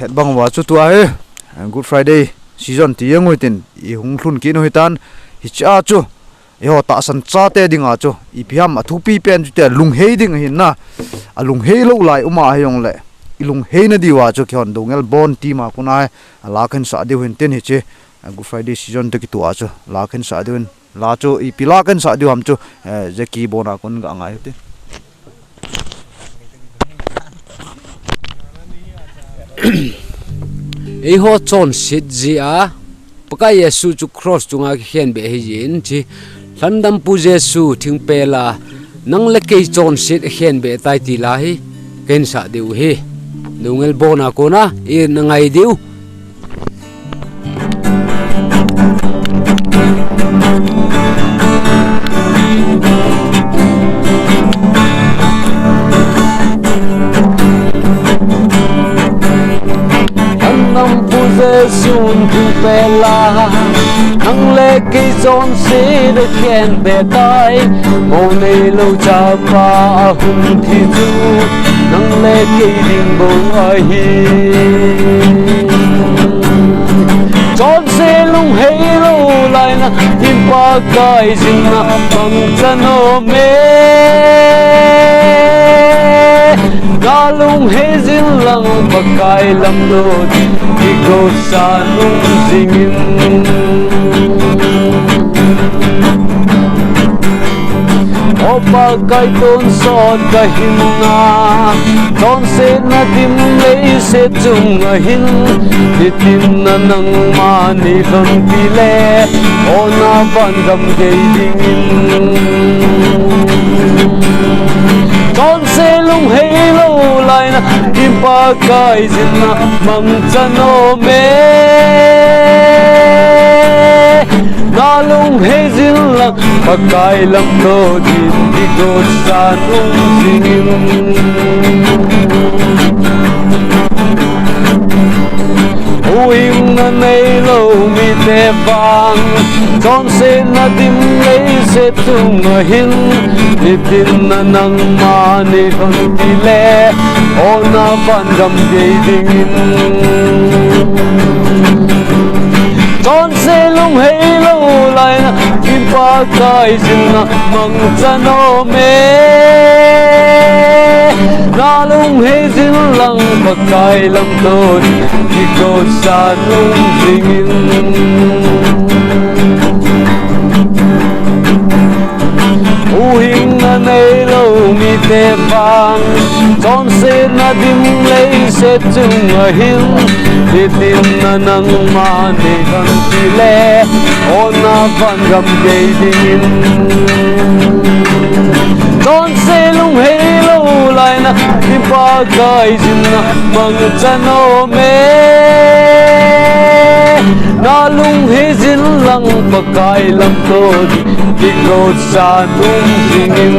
het bang wa chu tua he Good Friday season ti ngoi tin I hung thlun kin hoi tan hi cha chu yo ta san cha te dinga chu I phiam a thu pi pen chu te lung hei ding hin na a lung hei lo lai uma hayong le ilung hei na diwa chu khon dongel bon ti ma kunai la khan sa de hin ten hi che Good Friday season te ki tu a chu la khan sa de la chu I pila khan sa de ham chu je ki bona kun ga ngai te ei ho chon sit zia paka Yesu chu cross chunga khian be hin chi hlandam pu Jesu thingpela nang le ke chon sit khian be tai ti la hi ken sa deu hi dungel bona kona I nangai deu Sun tu pela nang le ki zon se de khen be tai mo ne lo cha pa hum thi chu nang le ki ding bo ai hi zon se lung hei lo lai na hin pa kai jing na bang chan o me ga lung hei jin lang pa kai lam do go sa nung singin opa kai ton son ka hinna ton se na dim lei se chung a hin titin na nang ma ni kham pi le ona ban gam ge dingin ton se lung hei lo lai na kim pa kai jin na mam chan o me na lung hei jin la pa kai lam do din di go sa nung singin uing na nei lo mi te bang ton se na dim lei se tung a hin itin na nang ma ni khon ti le ona van gam ge dingin ton se lung hei lo lai na kim pa kai jin na mang chan o me na lung hei jin lang pa kai lam do di go sa nung singin uing na nei lo mi te bang ton se na dim lei se chung a hin titin na nang ma ni kan ti le ona van gam ge dingin ton se lung hei lo lai na ki pa kai jin na mang chan o me na lung hei jin lang pa kai lam to di go sa nung singin